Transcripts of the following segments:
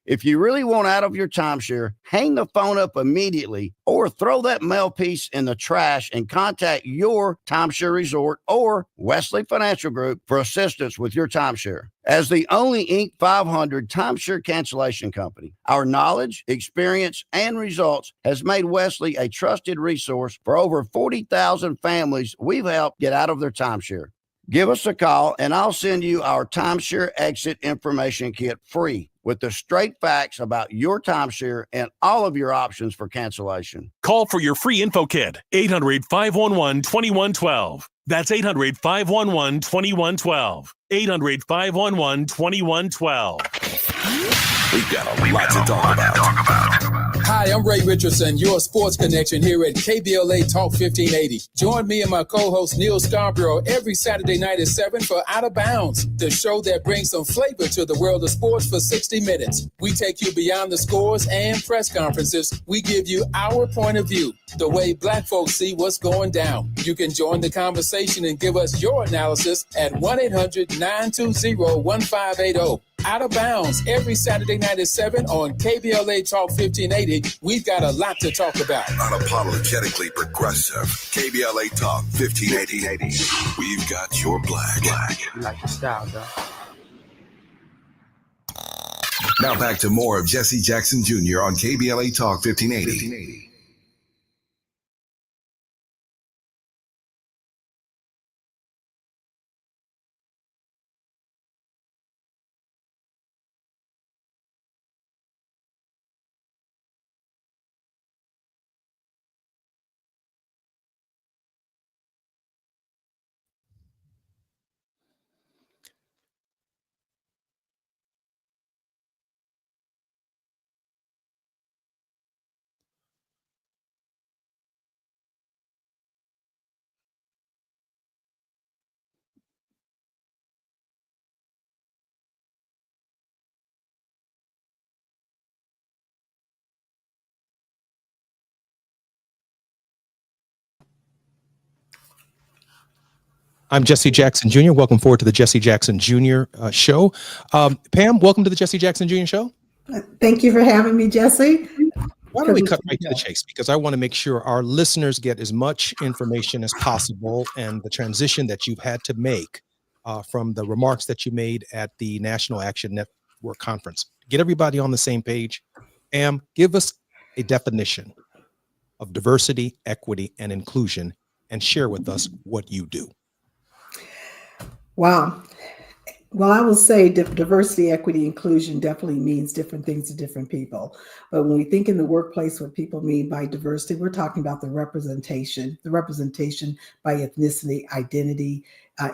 If you really want out of your timeshare, hang the phone up immediately or throw that mail piece in the trash and contact your timeshare resort or Wesley Financial Group for assistance with your timeshare. As the only Inc. 500 timeshare cancellation company, our knowledge, experience, and results has made Wesley a trusted resource for over 40,000 families we've helped get out of their timeshare. Give us a call and I'll send you our timeshare exit information kit free with the straight facts about your timeshare and all of your options for cancellation. Call for your free info kit, 800-511-2112. That's 800-511-2112. 800-511-2112. We've got a lot to talk about. Hi, I'm Ray Richardson, your sports connection here at KBLA Talk 1580. Join me and my co-host Neil Scarborough every Saturday night at 7 for Out of Bounds, the show that brings some flavor to the world of sports for 60 minutes. We take you beyond the scores and press conferences. We give you our point of view, the way black folks see what's going down. You can join the conversation and give us your analysis at 1-800-920-1580. Out of Bounds every Saturday night at 7 on KBLA Talk 1580. We've got a lot to talk about. Unapologetically progressive. KBLA Talk 1580. We've got your black. You like your style, though. Now back to more of Jesse Jackson Jr. on KBLA Talk 1580. I'm Jesse Jackson Jr. Welcome forward to the Jesse Jackson Jr. Show. Pam, welcome to the Jesse Jackson Jr. Show. Thank you for having me, Jesse. Why don't we cut right to the chase? Because I want to make sure our listeners get as much information as possible and the transition that you've had to make from the remarks that you made at the National Action Network Conference. Get everybody on the same page. Pam, give us a definition of diversity, equity, and inclusion, and share with us what you do. Wow. Well, I will say diversity, equity, inclusion definitely means different things to different people. But when we think in the workplace, what people mean by diversity, we're talking about the representation by ethnicity, identity,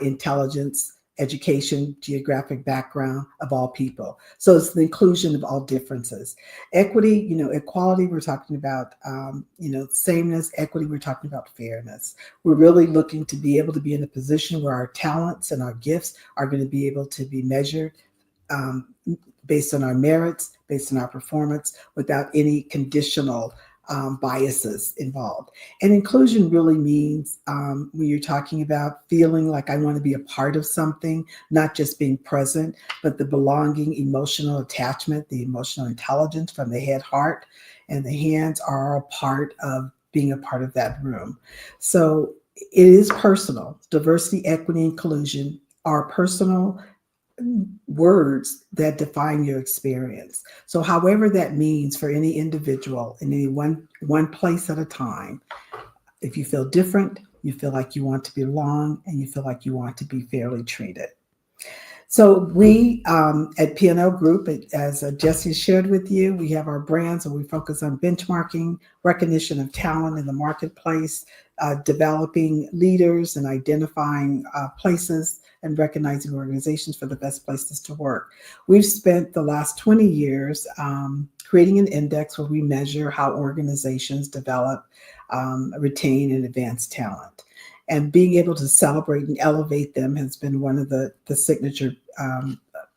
intelligence, education, geographic background of all people. So it's the inclusion of all differences. Equity, equality, we're talking about, sameness. Equity, we're talking about fairness. We're really looking to be able to be in a position where our talents and our gifts are going to be able to be measured based on our merits, based on our performance, without any conditional biases involved. And inclusion really means when you're talking about feeling like I want to be a part of something, not just being present, but the belonging, emotional attachment, the emotional intelligence from the head, heart, and the hands are a part of being a part of that room. So it is personal. Diversity, equity, inclusion are personal words that define your experience. So however that means for any individual in any one place at a time, if you feel different, you feel like you want to belong, and you feel like you want to be fairly treated. So we at P&L Group, as Jesse shared with you, we have our brands and we focus on benchmarking, recognition of talent in the marketplace, developing leaders and identifying places and recognizing organizations for the best places to work. We've spent the last 20 years creating an index where we measure how organizations develop, retain, and advance talent. And being able to celebrate and elevate them has been one of the signature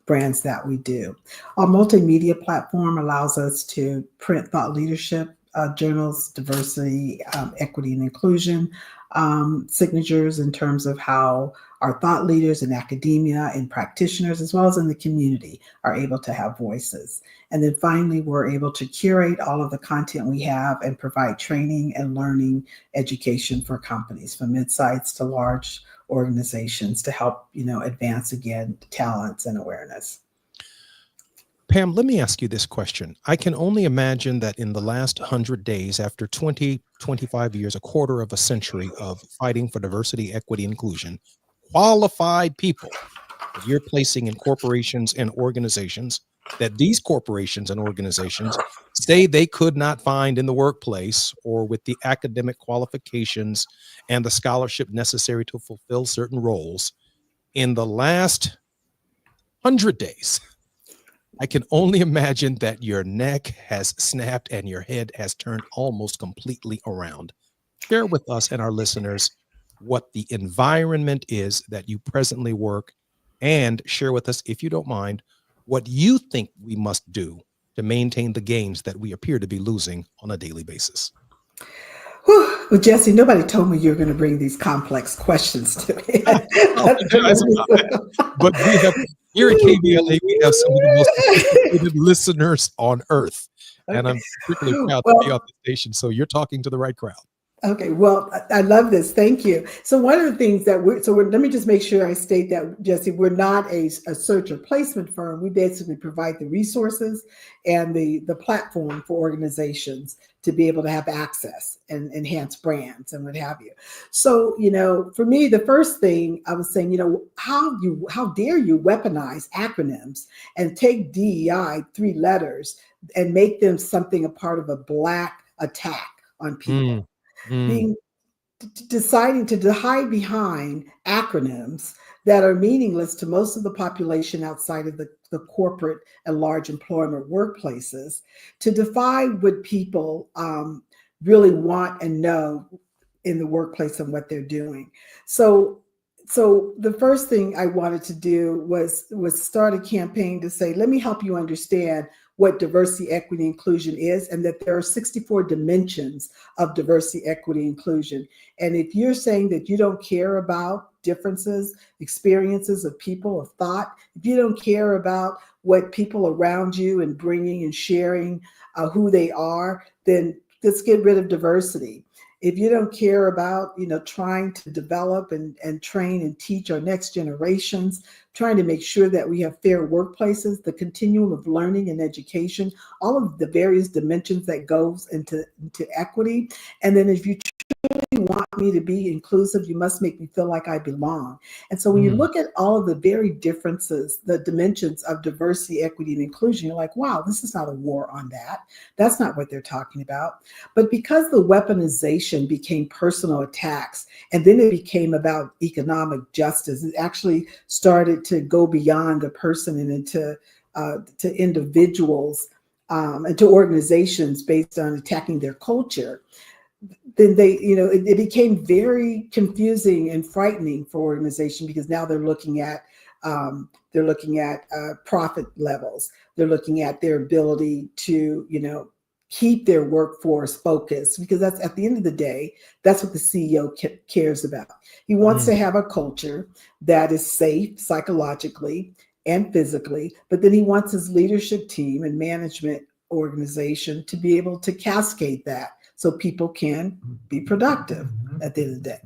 brands that we do. Our multimedia platform allows us to print thought leadership journals, diversity, equity, and inclusion, signatures in terms of how our thought leaders in academia and practitioners, as well as in the community, are able to have voices. And then finally, we're able to curate all of the content we have and provide training and learning education for companies, from mid-sized to large organizations, to help, advance, again, talents and awareness. Pam, let me ask you this question. I can only imagine that in the last 100 days, after 20, 25 years, a quarter of a century of fighting for diversity, equity, inclusion, qualified people that you're placing in corporations and organizations, that these corporations and organizations say they could not find in the workplace or with the academic qualifications and the scholarship necessary to fulfill certain roles. In the last 100 days, I can only imagine that your neck has snapped and your head has turned almost completely around. Share with us and our listeners what the environment is that you presently work, and share with us, if you don't mind, what you think we must do to maintain the gains that we appear to be losing on a daily basis. Whew. Well, Jesse, nobody told me you were going to bring these complex questions to me. But we have, here at KBLA, we have some of the most sophisticated listeners on earth. Okay. And I'm particularly proud to be on the station. So you're talking to the right crowd. Okay, well, I love this. Thank you. So one of the things that let me just make sure I state that, Jesse, we're not a search or placement firm. We basically provide the resources and the platform for organizations to be able to have access and enhance brands and what have you. So, for me, the first thing I was saying, how dare you weaponize acronyms and take DEI, 3 letters, and make them something a part of a Black attack on people. Deciding to hide behind acronyms that are meaningless to most of the population outside of the corporate and large employment workplaces, to define what people really want and know in the workplace and what they're doing. So the first thing I wanted to do was start a campaign to say, let me help you understand what diversity, equity, inclusion is, and that there are 64 dimensions of diversity, equity, inclusion. And if you're saying that you don't care about differences, experiences of people, of thought, if you don't care about what people around you and bringing and sharing who they are, then let's get rid of diversity. If you don't care about, trying to develop and train and teach our next generations, trying to make sure that we have fair workplaces, the continuum of learning and education, all of the various dimensions that goes into equity. And then if you truly want me to be inclusive, you must make me feel like I belong. And so when you look at all of the very differences, the dimensions of diversity, equity, and inclusion, you're like, wow, this is not a war on that. That's not what they're talking about. But because the weaponization became personal attacks, and then it became about economic justice, it actually started to go beyond the person and into to individuals and to organizations based on attacking their culture. Then it became very confusing and frightening for organizations, because now they're looking at profit levels. They're looking at their ability to keep their workforce focused, because that's, at the end of the day, that's what the CEO cares about. He wants to have a culture that is safe psychologically and physically, but then he wants his leadership team and management organization to be able to cascade that, so people can be productive at the end of the day.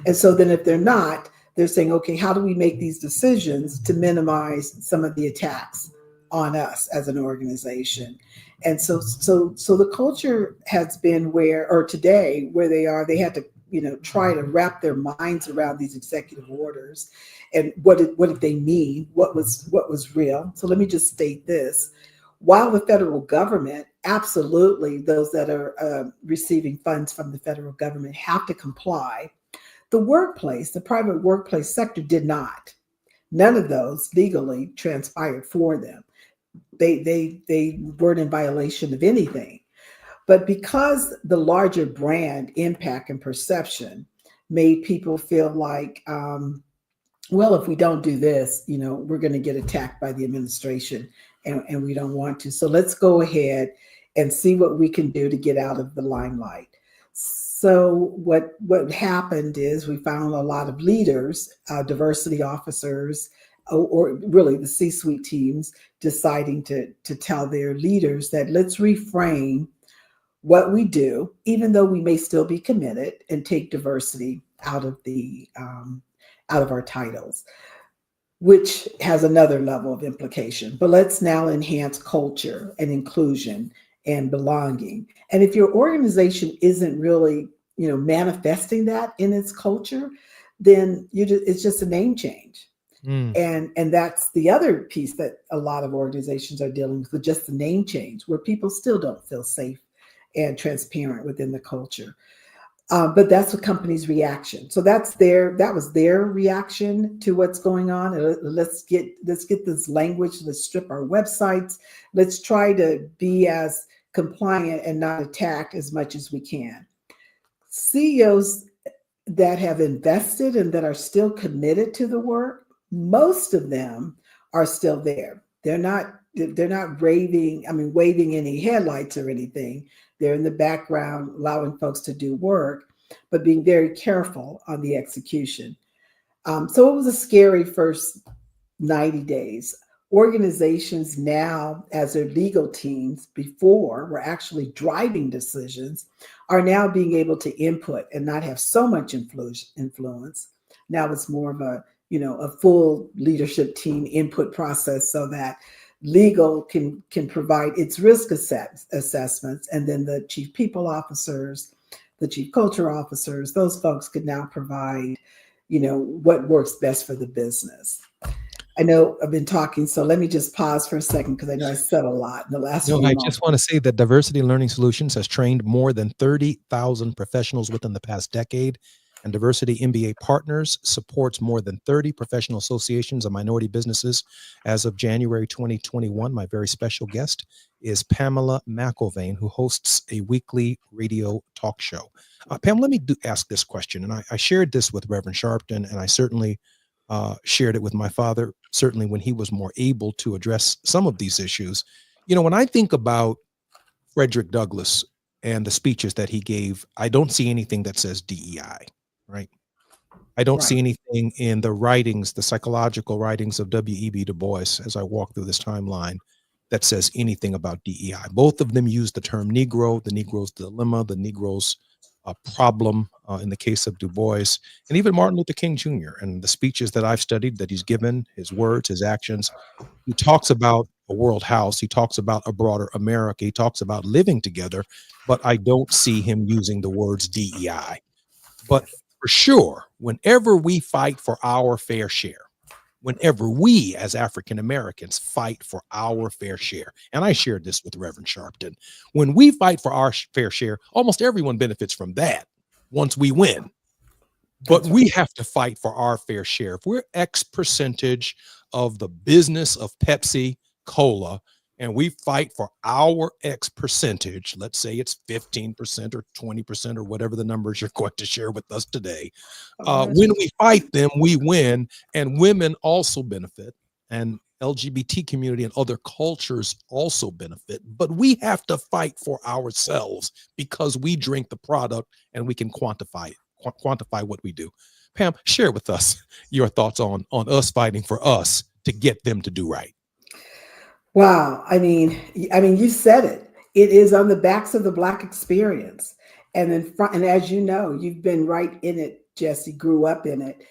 And so then if they're not, they're saying, okay, how do we make these decisions to minimize some of the attacks on us as an organization? And so the culture has been today where they had to, try to wrap their minds around these executive orders and what did they mean? What was real? So let me just state this. While the federal government, absolutely, those that are receiving funds from the federal government have to comply, the private workplace sector did not. None of those legally transpired for them. They weren't in violation of anything. But because the larger brand impact and perception made people feel like, well, if we don't do this, we're going to get attacked by the administration, and we don't want to. So let's go ahead and see what we can do to get out of the limelight. So what happened is we found a lot of leaders, diversity officers, or really the C-suite teams deciding to tell their leaders that let's reframe what we do, even though we may still be committed, and take diversity out of the out of our titles, which has another level of implication. But let's now enhance culture and inclusion and belonging. And if your organization isn't really, manifesting that in its culture, then it's just a name change. Mm. And that's the other piece that a lot of organizations are dealing with just the name change, where people still don't feel safe and transparent within the culture. But that's a company's reaction. So that was their reaction to what's going on. Let's get this language. Let's strip our websites. Let's try to be as compliant and not attack as much as we can. CEOs that have invested and that are still committed to the work, most of them are still there. They're not waving any headlights or anything. They're in the background allowing folks to do work, but being very careful on the execution. So it was a scary first 90 days. Organizations now, as their legal teams before were actually driving decisions, are now being able to input and not have so much influence. Now it's more of a full leadership team input process, so that legal can provide its risk assessments, and then the chief people officers, the chief culture officers, those folks could now provide, what works best for the business. I know I've been talking, so let me just pause for a second, because I know I said a lot in the last few I moments. just want to say that Diversity Learning Solutions has trained more than 30,000 professionals within the past decade, and Diversity MBA Partners supports more than 30 professional associations and minority businesses. As of January 2021, my very special guest is Pamela McIlvaine, who hosts a weekly radio talk show. Pam, let me ask this question, and I shared this with Reverend Sharpton, and I certainly shared it with my father, certainly when he was more able to address some of these issues. When I think about Frederick Douglass and the speeches that he gave, I don't see anything that says DEI, right? I don't see anything in the writings, the psychological writings of W.E.B. Du Bois, as I walk through this timeline, that says anything about DEI. Both of them use the term Negro, the Negro's dilemma, the Negro's problem in the case of Du Bois, and even Martin Luther King Jr. and the speeches that I've studied that he's given, his words, his actions. He talks about a world house. He talks about a broader America. He talks about living together, but I don't see him using the words DEI. But for sure, whenever we fight for our fair share, whenever we as African Americans fight for our fair share, and I shared this with Reverend Sharpton, when we fight for our fair share, almost everyone benefits from that once we win. But we have to fight for our fair share. If we're X percentage of the business of Pepsi Cola, and we fight for our X percentage, let's say it's 15% or 20% or whatever the numbers you're going to share with us today. When we fight them, we win, and women also benefit, and LGBT community and other cultures also benefit, but we have to fight for ourselves because we drink the product and we can quantify it, quantify what we do. Pam, share with us your thoughts on us fighting for us to get them to do right. Wow. I mean, you said it. It is on the backs of the Black experience. And and as you know, you've been right in it, Jesse, grew up in it.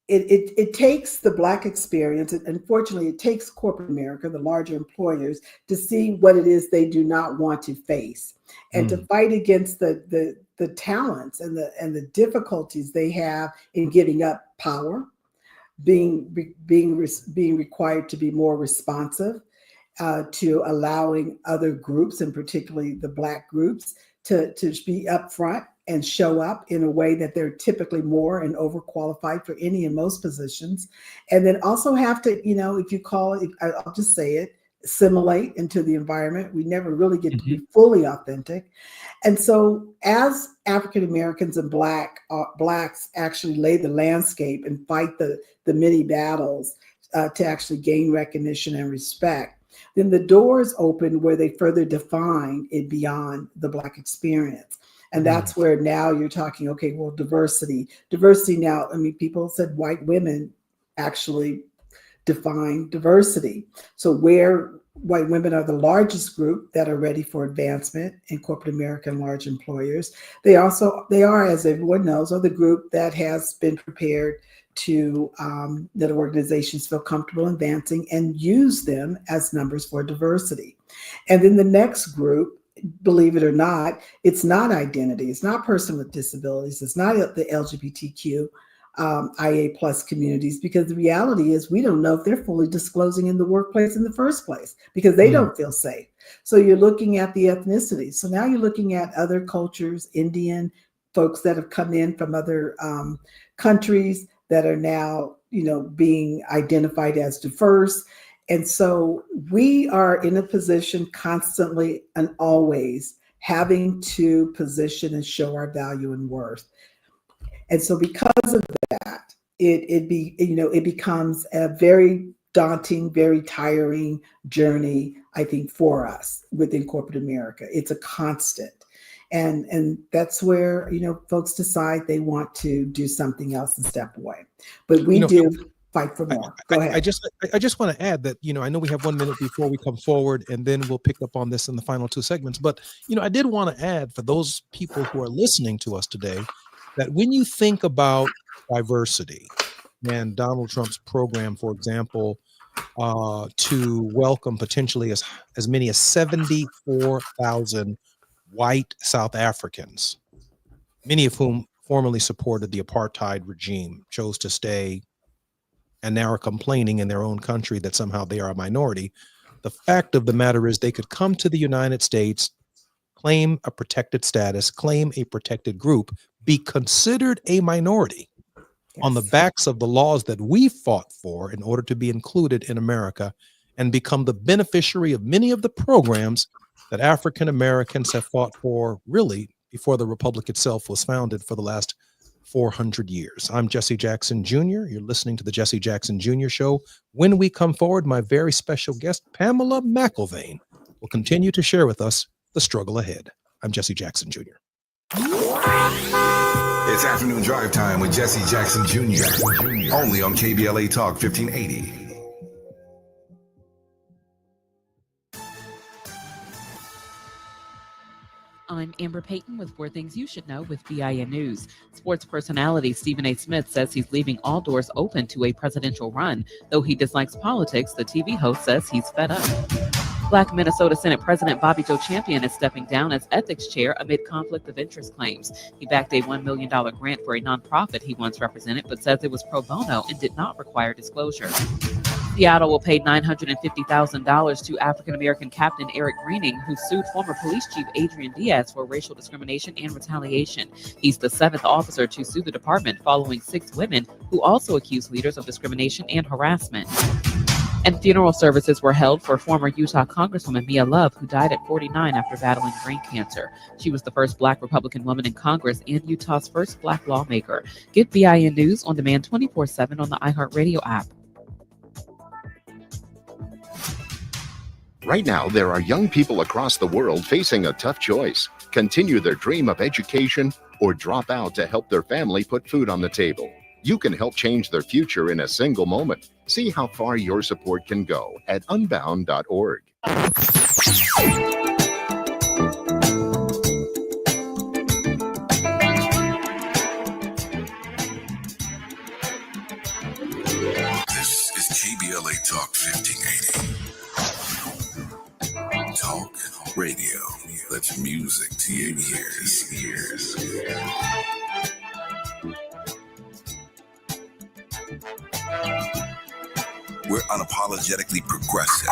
It takes the Black experience, and unfortunately, it takes corporate America, the larger employers, to see what it is they do not want to face, and to fight against the talents and the difficulties they have in giving up power, being required to be more responsive, to allowing other groups, and particularly the Black groups, to be upfront and show up in a way that they're typically more and overqualified for any and most positions. And then also have to, if you call it, I'll just say it, assimilate into the environment. We never really get to be fully authentic. And so as African Americans and Blacks actually lay the landscape and fight the many battles to actually gain recognition and respect, then the doors open where they further define it beyond the Black experience. And that's where now you're talking, okay, well, diversity now, I mean, people said white women actually define diversity. So where white women are the largest group that are ready for advancement in corporate America and large employers, they are, as everyone knows, are the group that has been prepared to that organizations feel comfortable advancing and use them as numbers for diversity. And then the next group, believe it or not, it's not identity, it's not person with disabilities, it's not the LGBTQ IA plus communities, because the reality is we don't know if they're fully disclosing in the workplace in the first place because they don't feel safe. So you're looking at the ethnicity. So now you're looking at other cultures, Indian folks that have come in from other countries that are now, being identified as diverse. And so we are in a position constantly and always having to position and show our value and worth. And so because of that, it becomes a very daunting, very tiring journey, I think, for us within corporate America. It's a constant. And that's where, folks decide they want to do something else and step away. But we do fight for more. Go ahead. I just want to add that, I know we have 1 minute before we come forward, and then we'll pick up on this in the final 2 segments. But, I did want to add for those people who are listening to us today, that when you think about diversity and Donald Trump's program, for example, to welcome potentially as many as 74,000 white South Africans, many of whom formerly supported the apartheid regime, chose to stay, and now are complaining in their own country that somehow they are a minority. The fact of the matter is they could come to the United States, claim a protected status, claim a protected group, be considered a minority on the backs of the laws that we fought for in order to be included in America, and become the beneficiary of many of the programs that African Americans have fought for really before the Republic itself was founded for the last 400 years. I'm Jesse Jackson Jr. You're listening to the Jesse Jackson Jr. Show. When we come forward, my very special guest, Pamela McIlvaine, will continue to share with us the struggle ahead. I'm Jesse Jackson Jr. It's afternoon drive time with Jesse Jackson Jr. Only on KBLA Talk 1580. I'm Amber Payton with 4 Things You Should Know with BIN News. Sports personality Stephen A. Smith says he's leaving all doors open to a presidential run. Though he dislikes politics, the TV host says he's fed up. Black Minnesota Senate President Bobby Joe Champion is stepping down as ethics chair amid conflict of interest claims. He backed a $1 million grant for a nonprofit he once represented, but says it was pro bono and did not require disclosure. Seattle will pay $950,000 to African-American Captain Eric Greening, who sued former police chief Adrian Diaz for racial discrimination and retaliation. He's the 7th officer to sue the department, following 6 women who also accused leaders of discrimination and harassment. And funeral services were held for former Utah Congresswoman Mia Love, who died at 49 after battling brain cancer. She was the first Black Republican woman in Congress and Utah's first Black lawmaker. Get BIN News on demand 24/7 on the iHeartRadio app. Right now, there are young people across the world facing a tough choice: continue their dream of education or drop out to help their family put food on the table. You can help change their future in a single moment. See how far your support can go at unbound.org. This is KBLA Talk 1580. Talk radio. That's music to your ears. We're unapologetically progressive.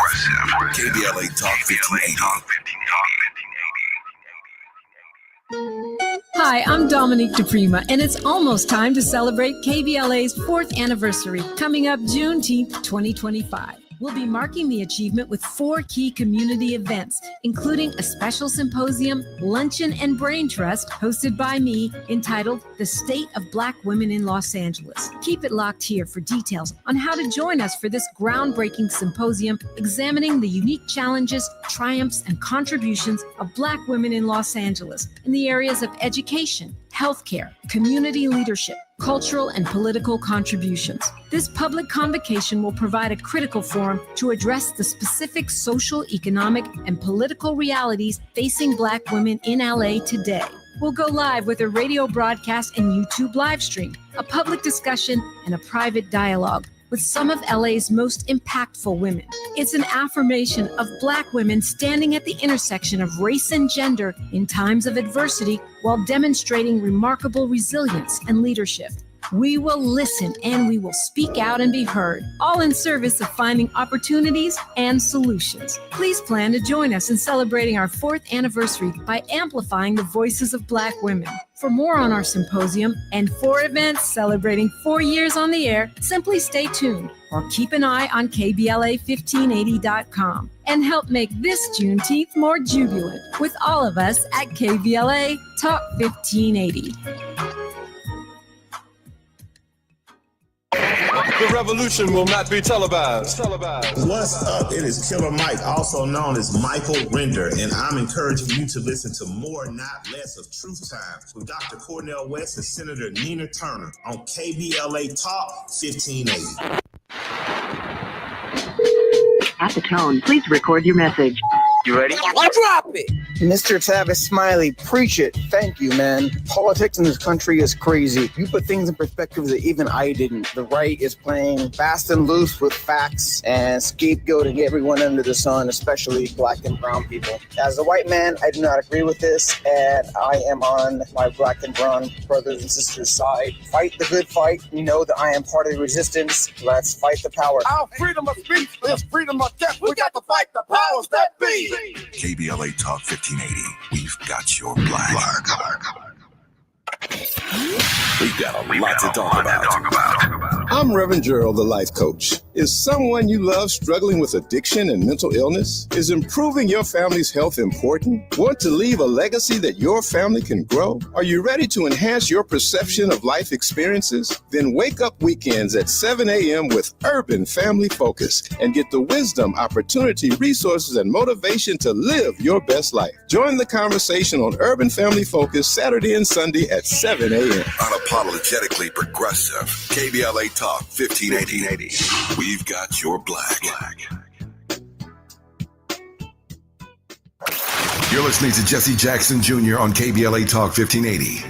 KBLA Talk 1580. Hi, I'm Dominique DePrima, and it's almost time to celebrate KBLA's 4th anniversary, coming up Juneteenth 2025. we'll be marking the achievement with 4 key community events, including a special symposium, luncheon, and brain trust hosted by me entitled The State of Black Women in Los Angeles. Keep it locked here for details on how to join us for this groundbreaking symposium examining the unique challenges, triumphs, and contributions of Black women in Los Angeles in the areas of education, healthcare, community leadership, cultural and political contributions. This public convocation will provide a critical forum to address the specific social, economic, and political realities facing Black women in LA today. We'll go live with a radio broadcast and YouTube live stream, a public discussion, and a private dialogue with some of LA's most impactful women. It's an affirmation of Black women standing at the intersection of race and gender in times of adversity while demonstrating remarkable resilience and leadership. We will listen and we will speak out and be heard, all in service of finding opportunities and solutions. Please plan to join us in celebrating our 4th anniversary by amplifying the voices of Black women. For more on our symposium and 4 events celebrating 4 years on the air, simply stay tuned or keep an eye on KBLA1580.com and help make this Juneteenth more jubilant with all of us at KBLA Talk 1580. The revolution will not be televised. What's up? It is Killer Mike, also known as Michael Render, and I'm encouraging you to listen to more, not less, of Truth Time with Dr. Cornel West and Senator Nina Turner on KBLA Talk 1580. At the tone, please record your message. You ready? Drop it! Mr. Tavis Smiley, preach it. Thank you, man. Politics in this country is crazy. You put things in perspective that even I didn't. The right is playing fast and loose with facts and scapegoating everyone under the sun, especially Black and brown people. As a white man, I do not agree with this, and I am on my Black and brown brothers and sisters' side. Fight the good fight. You know that I am part of the resistance. Let's fight the power. Our freedom of speech is freedom of death. We got to fight the powers that be. KBLA Talk 1580. We've got your black. We've got a lot to talk about. I'm Reverend Gerald, the life coach. Is someone you love struggling with addiction and mental illness? Is improving your family's health important? Want to leave a legacy that your family can grow? Are you ready to enhance your perception of life experiences? Then wake up weekends at 7 a.m. with Urban Family Focus and get the wisdom, opportunity, resources, and motivation to live your best life. Join the conversation on Urban Family Focus Saturday and Sunday at 7 a.m. Unapologetically progressive. KBLA Talk 1580. We've got your black. You're listening to Jesse Jackson Jr. on KBLA Talk 1580.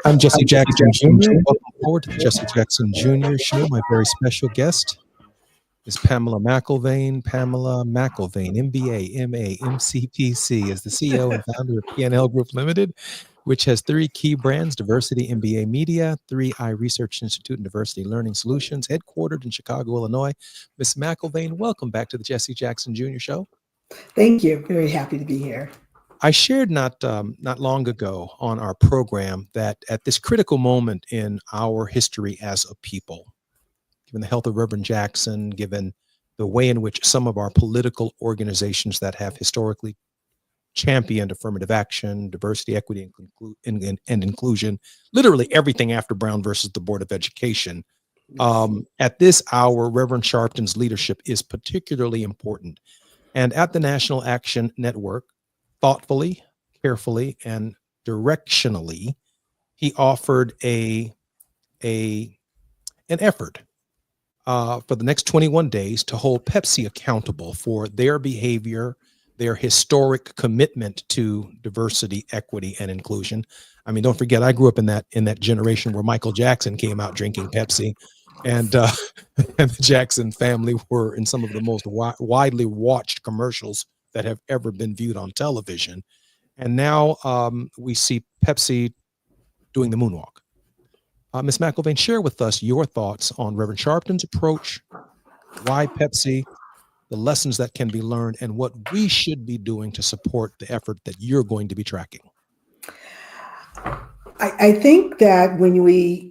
I'm Jesse Jackson Jr. Welcome forward to the Jesse Jackson Jr. Show. My very special guest is Pamela McIlvaine. Pamela McIlvaine, MBA, MA, MCPC, is the CEO and founder of P&L Group Limited, which has 3 key brands: Diversity MBA Media, 3i Research Institute, and Diversity Learning Solutions, headquartered in Chicago, Illinois. Ms. McIlvaine, welcome back to the Jesse Jackson Jr. Show. Thank you. Very happy to be here. I shared not long ago on our program that at this critical moment in our history as a people, given the health of Reverend Jackson, given the way in which some of our political organizations that have historically championed affirmative action, diversity, equity, and inclusion, literally everything after Brown versus the Board of Education, at this hour, Reverend Sharpton's leadership is particularly important. And at the National Action Network, thoughtfully, carefully, and directionally, he offered an effort for the next 21 days to hold Pepsi accountable for their behavior, their historic commitment to diversity, equity, and inclusion. I mean, don't forget, I grew up in that generation where Michael Jackson came out drinking Pepsi. And and the Jackson family were in some of the most widely watched commercials that have ever been viewed on television. And now we see Pepsi doing the moonwalk. Ms. McIlvaine, share with us your thoughts on Reverend Sharpton's approach, why Pepsi, the lessons that can be learned, and what we should be doing to support the effort that you're going to be tracking. I think that when we,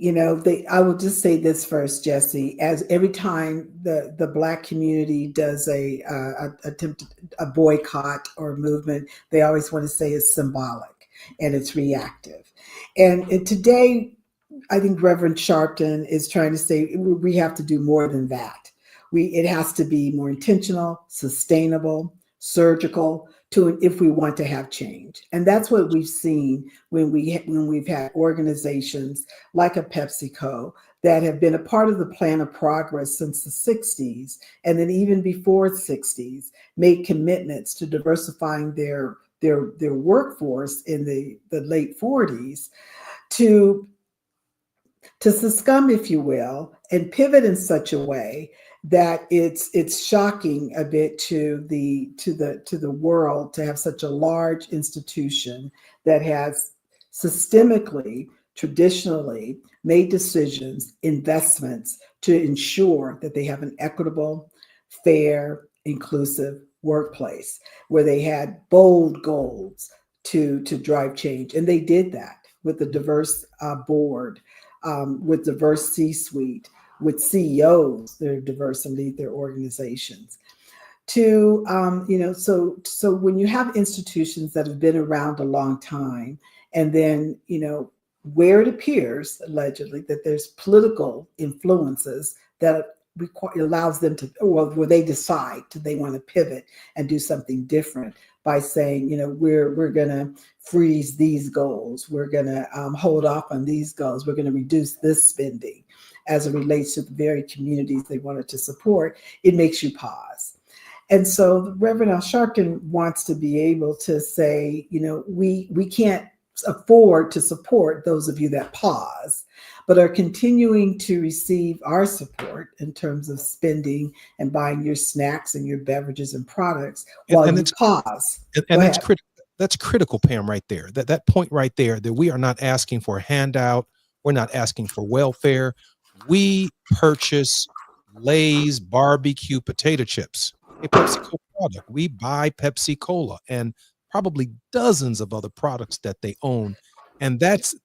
I will just say this first, Jesse, as every time the Black community does attempt a boycott or movement, they always want to say it's symbolic and it's reactive. And today, I think Reverend Sharpton is trying to say we have to do more than that. It has to be more intentional, sustainable, surgical, if we want to have change. And that's what we've seen when we've had organizations like a PepsiCo that have been a part of the plan of progress since the 60s, and then even before the 60s, made commitments to diversifying their workforce in the late 40s to succumb, if you will, and pivot in such a way that it's shocking a bit to the world to have such a large institution that has systemically, traditionally made decisions, investments to ensure that they have an equitable, fair, inclusive workplace, where they had bold goals to drive change. And they did that with a diverse board, with diverse C-suite, with CEOs that are diverse and lead their organizations. So when you have institutions that have been around a long time, and then, where it appears, allegedly, that there's political influences that allows them to, where they decide they want to pivot and do something different by saying, we're going to freeze these goals. We're going to hold off on these goals. We're going to reduce this spending as it relates to the very communities they wanted to support. It makes you pause. And so Reverend Al Sharpton wants to be able to say, we can't afford to support those of you that pause, but are continuing to receive our support in terms of spending and buying your snacks and your beverages and products while you pause. And that's critical, Pam, right there. That point right there, that we are not asking for a handout. We're not asking for welfare. We purchase Lay's barbecue potato chips, a PepsiCo product. We buy Pepsi Cola and probably dozens of other products that they own. And that's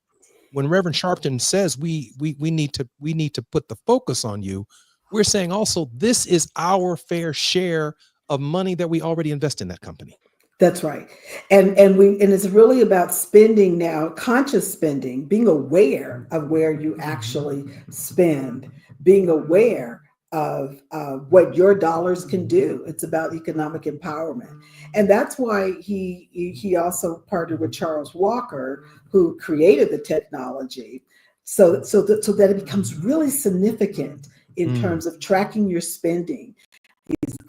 when Reverend Sharpton says we need to put the focus on you. We're saying also this is our fair share of money that we already invest in that company. That's right. And it's really about spending now, conscious spending, being aware of where you actually spend, being aware of what your dollars can do. It's about economic empowerment. And that's why he also partnered with Charles Walker, who created the technology, so that it becomes really significant in terms of tracking your spending.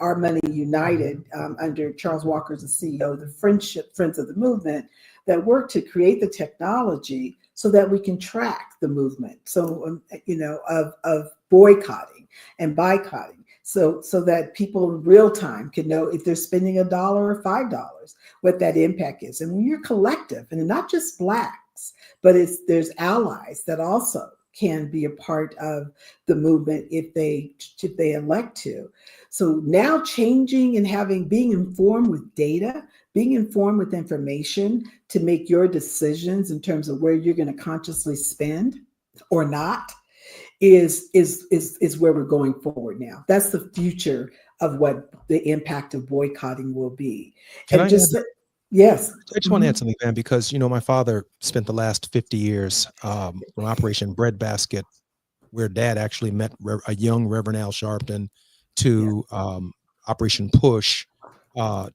Our Money United, under Charles Walker as the CEO, the Friends of the Movement, that work to create the technology so that we can track the movement. So, of boycotting and boycotting, so that people in real time can know if they're spending $1 or $5, what that impact is. And when you're collective, and not just Blacks, but there's allies that also can be a part of the movement if they elect to. So now changing and being informed with data, being informed with information to make your decisions in terms of where you're going to consciously spend or not is where we're going forward now. That's the future of what the impact of boycotting will be. Yes. I just want to add something, man, because, my father spent the last 50 years from Operation Breadbasket, where Dad actually met a young Reverend Al Sharpton, to Operation Push,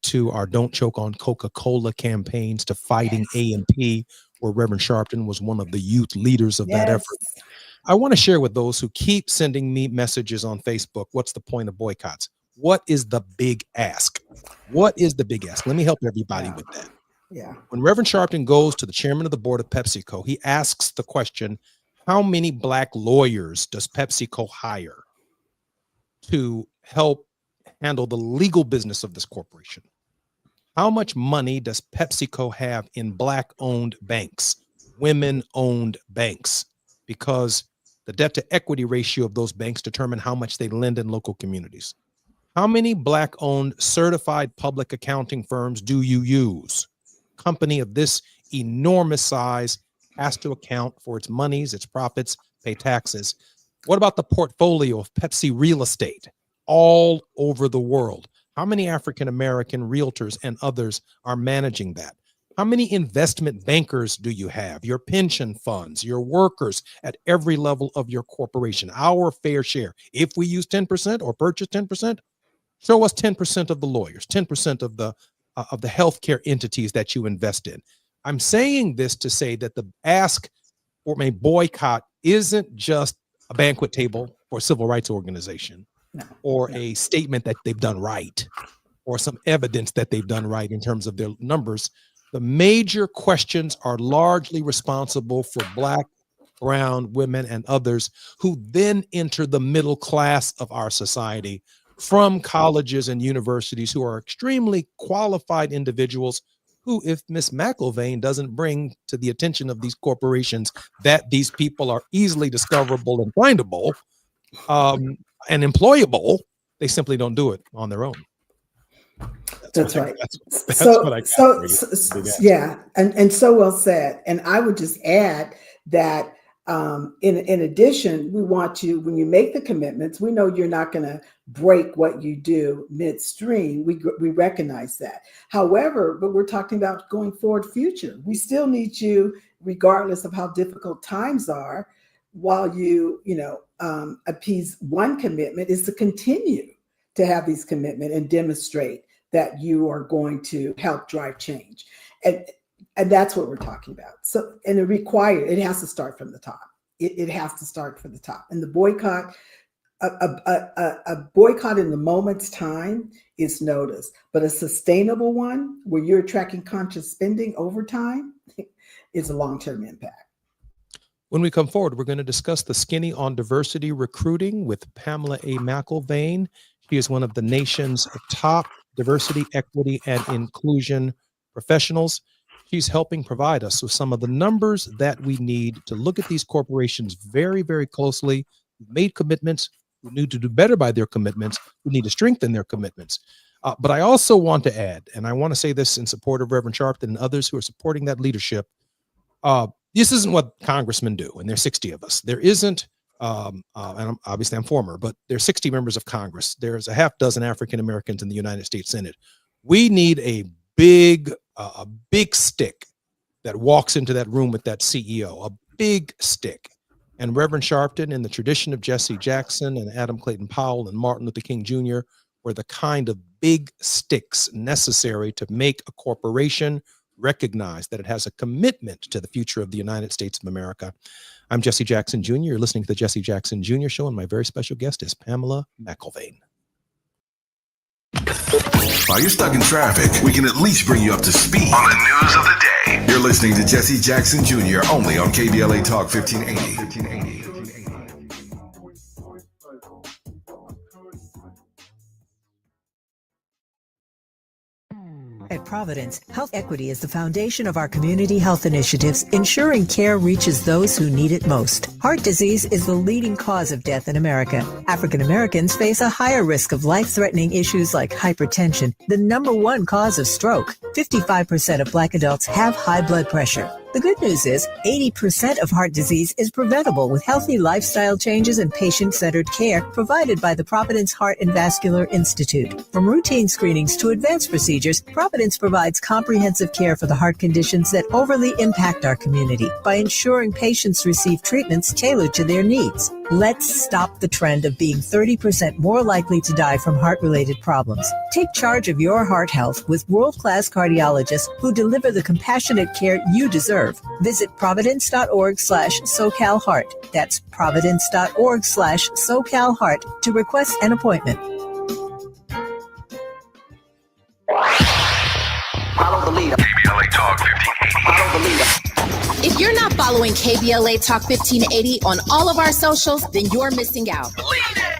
to our Don't Choke on Coca-Cola campaigns, to fighting A&P, where Reverend Sharpton was one of the youth leaders of that effort. I want to share with those who keep sending me messages on Facebook, what's the point of boycotts? What is the big ask? What is the big ask? Let me help everybody with that. Yeah. When Reverend Sharpton goes to the chairman of the board of PepsiCo, he asks the question, How many Black lawyers does PepsiCo hire to help handle the legal business of this corporation? How much money does PepsiCo have in Black-owned banks, women-owned banks? Because the debt-to-equity ratio of those banks determine how much they lend in local communities. How many Black-owned certified public accounting firms do you use? Company of this enormous size has to account for its monies, its profits, pay taxes. What about the portfolio of Pepsi real estate all over the world? How many African-American realtors and others are managing that? How many investment bankers do you have? Your pension funds, your workers at every level of your corporation, our fair share. If we use 10% or purchase 10%, show us 10% of the lawyers, 10% of the healthcare entities that you invest in. I'm saying this to say that the ask for a boycott isn't just a banquet table for a civil rights organization or a statement that they've done right or some evidence that they've done right in terms of their numbers. The major questions are largely responsible for Black, brown women and others who then enter the middle class of our society from colleges and universities who are extremely qualified individuals who, if Ms. McIlvaine doesn't bring to the attention of these corporations that these people are easily discoverable and findable and employable, they simply don't do it on their own. That's right. That's what I got. Yeah, and so well said. And I would just add that in addition, we want you, when you make the commitments, we know you're not going to break what you do midstream. We recognize that. However, but we're talking about going forward future. We still need you, regardless of how difficult times are, while you appease one commitment is to continue to have these commitment and demonstrate that you are going to help drive change. And that's what we're talking about. So, and it has to start from the top. It has to start from the top. And the boycott, a boycott in the moment's time is noticed, but a sustainable one where you're tracking conscious spending over time is a long-term impact. When we come forward, we're going to discuss the Skinny on Diversity recruiting with Pamela A. McIlvaine. She is one of the nation's top diversity, equity, and inclusion professionals. She's helping provide us with some of the numbers that we need to look at these corporations very, very closely. Who made commitments, who need to do better by their commitments, who need to strengthen their commitments. But I also want to add, and I want to say this in support of Reverend Sharpton and others who are supporting that leadership. This isn't what congressmen do, and there's 60 of us. There isn't, and obviously I'm former, but there's 60 members of Congress. There's a half dozen African Americans in the United States Senate. We need a big stick that walks into that room with that CEO, a big stick. And Reverend Sharpton, in the tradition of Jesse Jackson and Adam Clayton Powell and Martin Luther King Jr., were the kind of big sticks necessary to make a corporation recognize that it has a commitment to the future of the United States of America. I'm Jesse Jackson Jr. You're listening to the Jesse Jackson Jr. Show, and my very special guest is Pamela McIlvaine. While you're stuck in traffic, we can at least bring you up to speed on the news of the day. You're listening to Jesse Jackson Jr. only on KBLA Talk 1580. At Providence, health equity is the foundation of our community health initiatives, ensuring care reaches those who need it most. Heart disease is the leading cause of death in America. African Americans face a higher risk of life-threatening issues like hypertension, the number one cause of stroke. 55% of Black adults have high blood pressure. The good news is 80% of heart disease is preventable with healthy lifestyle changes and patient-centered care provided by the Providence Heart and Vascular Institute. From routine screenings to advanced procedures, Providence provides comprehensive care for the heart conditions that overly impact our community by ensuring patients receive treatments tailored to their needs. Let's stop the trend of being 30% more likely to die from heart-related problems. Take charge of your heart health with world-class cardiologists who deliver the compassionate care you deserve. Visit providence.org/SoCalHeart. That's providence.org/SoCalHeart to request an appointment. Follow the leader. KBLA Talk 1580. Follow the leader. If you're not following KBLA Talk 1580 on all of our socials, then you're missing out.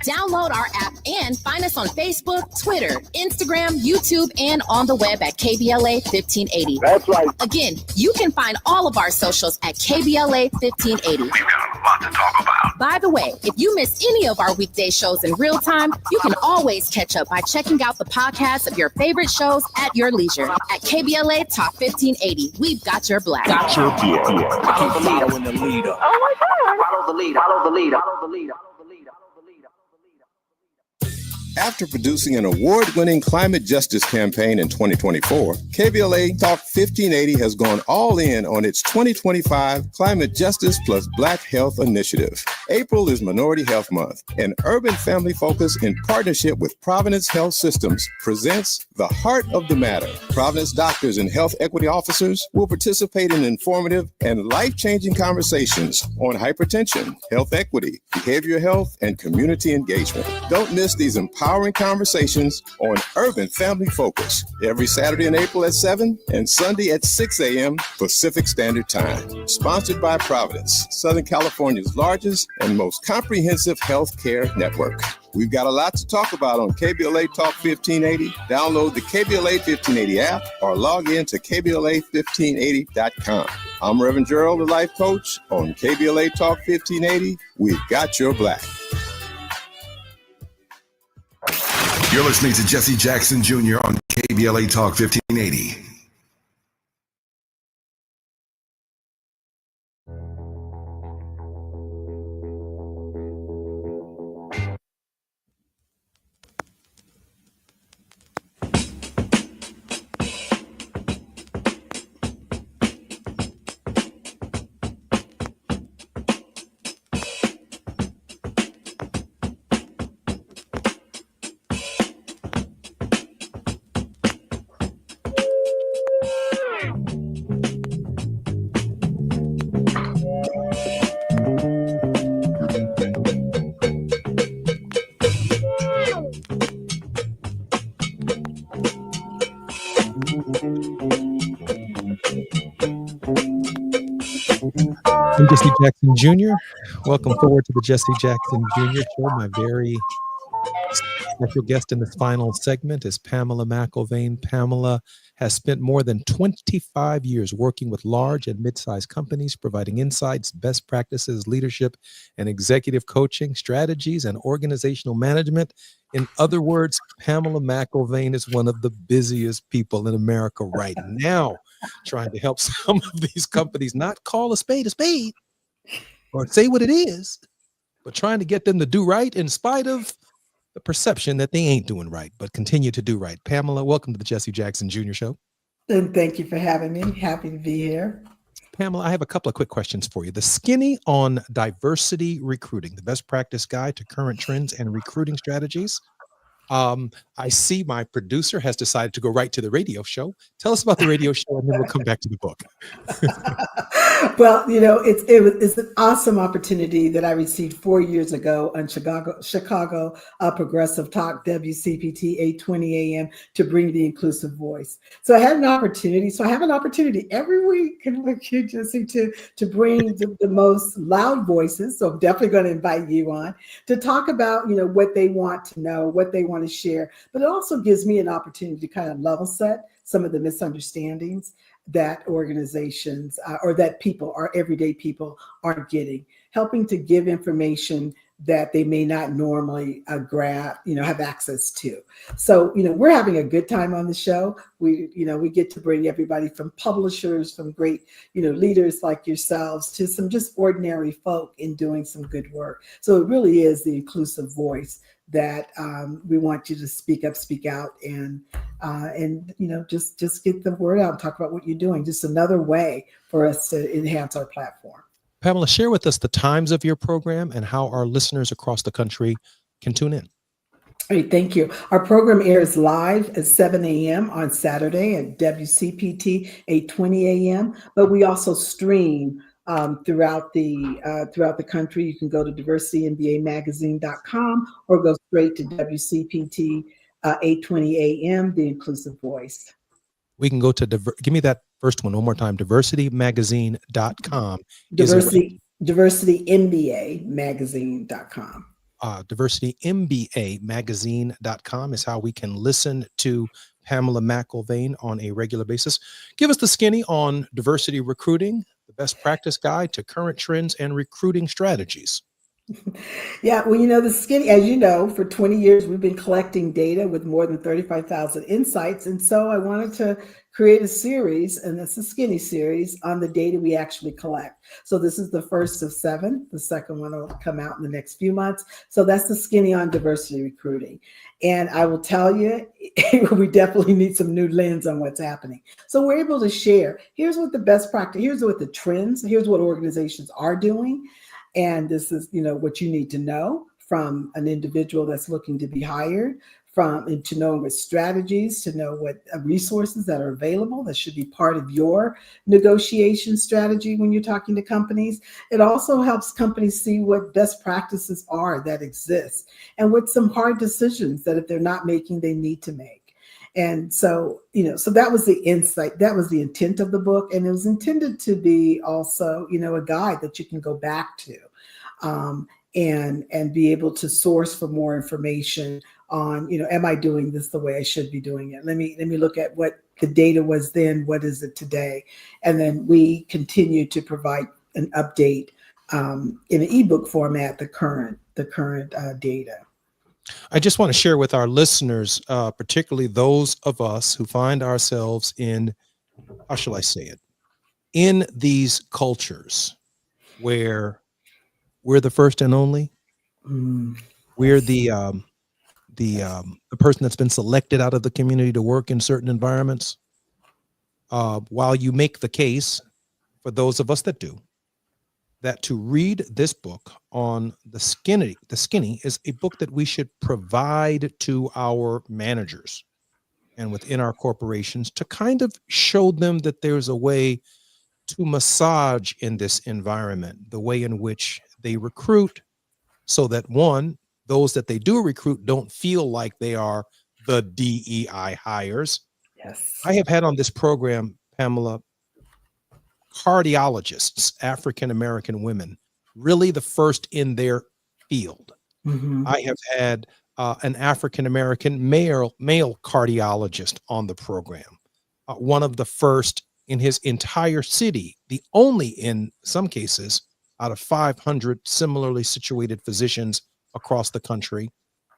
Download our app and find us on Facebook, Twitter, Instagram, YouTube, and on the web at KBLA 1580. That's right. Again, you can find all of our socials at KBLA 1580. We've got a lot to talk about. By the way, if you miss any of our weekday shows in real time, you can always catch up by checking out the podcast of your favorite shows at your leisure. At KBLA Talk 1580, we've got your black. Got your black. Keep following the leader. Oh my God. Follow the leader. Follow the leader. Follow the leader. After producing an award-winning climate justice campaign in 2024, KBLA Talk 1580 has gone all in on its 2025 Climate Justice plus Black Health Initiative. April is Minority Health Month, and Urban Family Focus, in partnership with Providence Health Systems, presents The Heart of the Matter. Providence doctors and health equity officers will participate in informative and life-changing conversations on hypertension, health equity, behavioral health, and community engagement. Don't miss these empowering conversations on Urban Family Focus every Saturday in April at 7 and Sunday at 6 a.m. Pacific Standard Time. Sponsored by Providence, Southern California's largest and most comprehensive healthcare network. We've got a lot to talk about on KBLA Talk 1580. Download the KBLA 1580 app or log in to KBLA1580.com. I'm Reverend Gerald, the life coach. On KBLA Talk 1580, we've got your black. You're listening to Jesse Jackson Jr. on KBLA Talk 1580. I'm Jesse Jackson Jr. Welcome forward to the Jesse Jackson Jr. Show. My very special guest in this final segment is Pamela McIlvaine. Pamela has spent more than 25 years working with large and mid-sized companies, providing insights, best practices, leadership, and executive coaching, strategies, and organizational management. In other words, Pamela McIlvaine is one of the busiest people in America right now, trying to help some of these companies not call a spade or say what it is, but trying to get them to do right in spite of the perception that they ain't doing right, but continue to do right. Pamela, welcome to the Jesse Jackson Jr. Show. And thank you for having me. Happy to be here. Pamela, I have a couple of quick questions for you. The Skinny on Diversity Recruiting, the best practice guide to current trends and recruiting strategies. I see my producer has decided to go right to the radio show. Tell us about the radio show, and then we'll come back to the book. Well, you know, it's an awesome opportunity that I received 4 years ago on Chicago Progressive Talk, WCPT 820 AM, to bring the inclusive voice. So I had an opportunity. So I have an opportunity every week, Jesse, to bring the most loud voices. So I'm definitely going to invite you on to talk about, you know, what they want to know, what they want to share. But it also gives me an opportunity to kind of level set some of the misunderstandings that organizations or that people, our everyday people, aren't getting, helping to give information that they may not normally grab, you know, have access to. So, you know, we're having a good time on the show. We get to bring everybody from publishers, from great, you know, leaders like yourselves, to some just ordinary folk in doing some good work. So it really is the inclusive voice that we want you to speak up, speak out, and you know, just get the word out and talk about what you're doing. Just another way for us to enhance our platform. Pamela, share with us the times of your program and how our listeners across the country can tune in. All right, thank you. Our program airs live at 7 a.m. on Saturday at WCPT 820 a.m. But we also stream throughout the country. You can go to diversitymba.magazine.com or go straight to WCPT 820 a.m. The Inclusive Voice. We can go to give me that First one more time, diversitymagazine.com. DiversityMBAmagazine.com. DiversityMBAmagazine.com is how we can listen to Pamela McIlvaine on a regular basis. Give us the skinny on diversity recruiting, the best practice guide to current trends and recruiting strategies. Yeah, well, the skinny, as you know, for 20 years, we've been collecting data with more than 35,000 insights. And so I wanted to create a series, and it's a skinny series, on the data we actually collect. So this is the first of 7. The second one will come out in the next few months. So that's the skinny on diversity recruiting. And I will tell you, we definitely need some new lens on what's happening. So we're able to share, here's what the best practice, here's what the trends, here's what organizations are doing. And this is, what you need to know from an individual that's looking to be hired, and to know what strategies, to know what resources that are available that should be part of your negotiation strategy when you're talking to companies. It also helps companies see what best practices are that exist and what some hard decisions that if they're not making, they need to make. And so, so that was the insight, that was the intent of the book. And it was intended to be also, a guide that you can go back to and be able to source for more information on, am I doing this the way I should be doing it? Let me look at what the data was then, what is it today? And then we continue to provide an update in an ebook format, the current data. I just want to share with our listeners, particularly those of us who find ourselves in, how shall I say it, in these cultures where we're the first and only. We're the person that's been selected out of the community to work in certain environments. While you make the case for those of us that do, that to read this book on the skinny is a book that we should provide to our managers and within our corporations to kind of show them that there's a way to massage in this environment, the way in which they recruit, so that one, those that they do recruit don't feel like they are the DEI hires. Yes. I have had on this program, Pamela, cardiologists, African-American women, really the first in their field. Mm-hmm. I have had an African-American male cardiologist on the program, one of the first in his entire city, the only in some cases out of 500 similarly situated physicians across the country.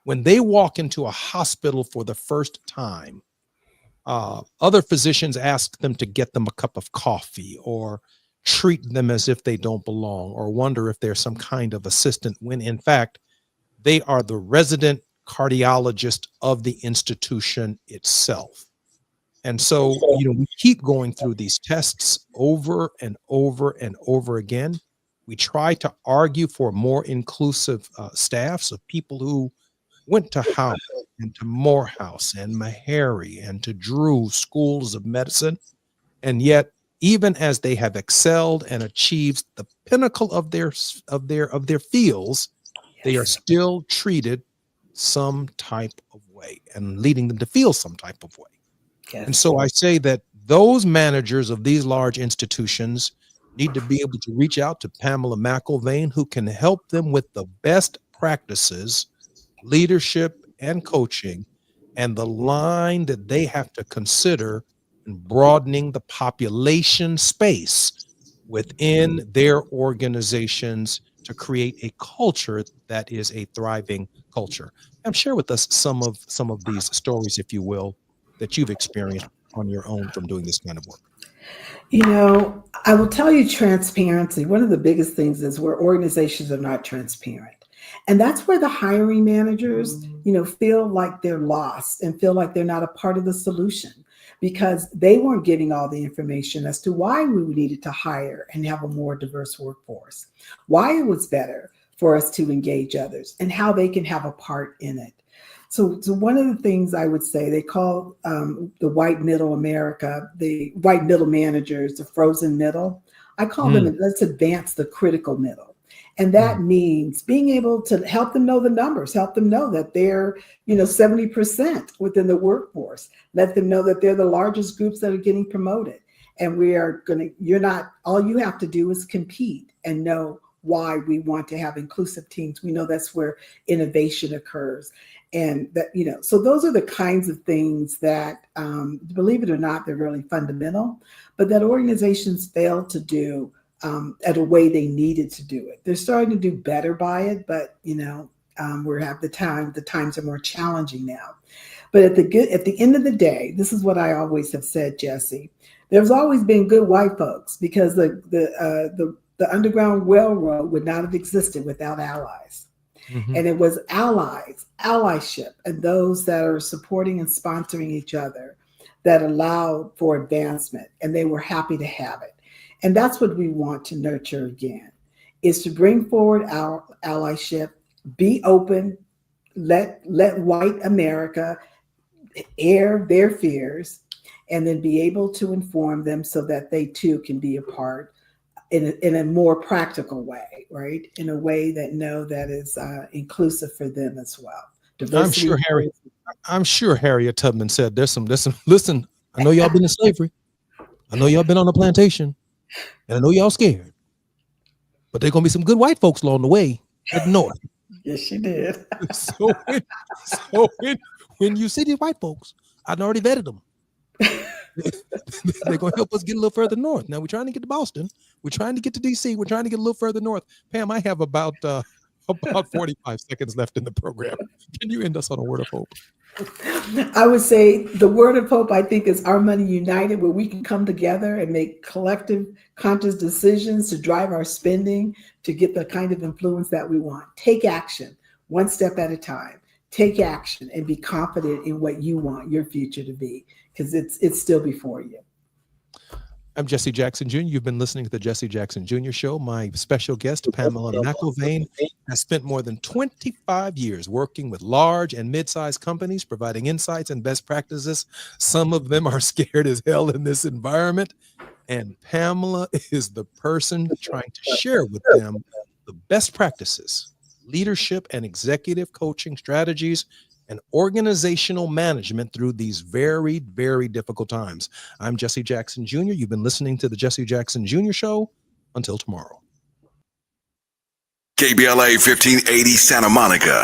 When they walk into a hospital for the first time, other physicians ask them to get them a cup of coffee or treat them as if they don't belong or wonder if there's some kind of assistant, when in fact, they are the resident cardiologist of the institution itself. And so, we keep going through these tests over and over and over again. We try to argue for more inclusive staffs of people who went to Howard and to Morehouse and Meharry and to Drew schools of medicine. And yet, even as they have excelled and achieved the pinnacle of their fields, they are still treated some type of way and leading them to feel some type of way. Yes. And so I say that those managers of these large institutions need to be able to reach out to Pamela McIlvaine, who can help them with the best practices, leadership, and coaching, and the line that they have to consider in broadening the population space within their organizations to create a culture that is a thriving culture. And share with us some of these stories, if you will, that you've experienced on your own from doing this kind of work. I will tell you transparency. One of the biggest things is where organizations are not transparent. And that's where the hiring managers, feel like they're lost and feel like they're not a part of the solution because they weren't getting all the information as to why we needed to hire and have a more diverse workforce, why it was better for us to engage others and how they can have a part in it. So one of the things I would say, they call the white middle America, the white middle managers, the frozen middle. I call them, let's advance the critical middle. And that means being able to help them know the numbers, help them know that they're, 70% within the workforce, let them know that they're the largest groups that are getting promoted. And all you have to do is compete and know why we want to have inclusive teams. We know that's where innovation occurs. And that, so those are the kinds of things that, believe it or not, they're really fundamental, but that organizations fail to do at a way they needed to do it. They're starting to do better by it, but we have the times are more challenging now. But at the end of the day, this is what I always have said, Jesse. There's always been good white folks, because the Underground Railroad would not have existed without allies. Mm-hmm. And it was allyship, and those that are supporting and sponsoring each other that allowed for advancement, and they were happy to have it. And that's what we want to nurture again, is to bring forward our allyship, be open, let white America air their fears, and then be able to inform them so that they too can be a part in a more practical way, right? In a way that is inclusive for them as well. Diversity. I'm sure Harriet Tubman said, there's some, listen, I know y'all been in slavery. I know y'all been on a plantation, and I know y'all scared, but there's going to be some good white folks along the way at the north. Yes, she did. so when you see these white folks, I'd already vetted them. They're going to help us get a little further north. Now we're trying to get to Boston. We're trying to get to DC. We're trying to get a little further north. Pam, I have about 45 seconds left in the program. Can you end us on a word of hope? I would say the word of hope, I think, is Our Money United, where we can come together and make collective, conscious decisions to drive our spending to get the kind of influence that we want. Take action, one step at a time. Take action and be confident in what you want your future to be, because it's still before you. I'm Jesse Jackson Jr. You've been listening to the Jesse Jackson Jr. Show. My special guest, Pamela McIlvaine, has spent more than 25 years working with large and mid-sized companies, providing insights and best practices. Some of them are scared as hell in this environment, and Pamela is the person trying to share with them the best practices, leadership and executive coaching strategies, and organizational management through these very, very difficult times. I'm Jesse Jackson Jr. You've been listening to the Jesse Jackson Jr. Show. Until tomorrow. KBLA 1580 Santa Monica.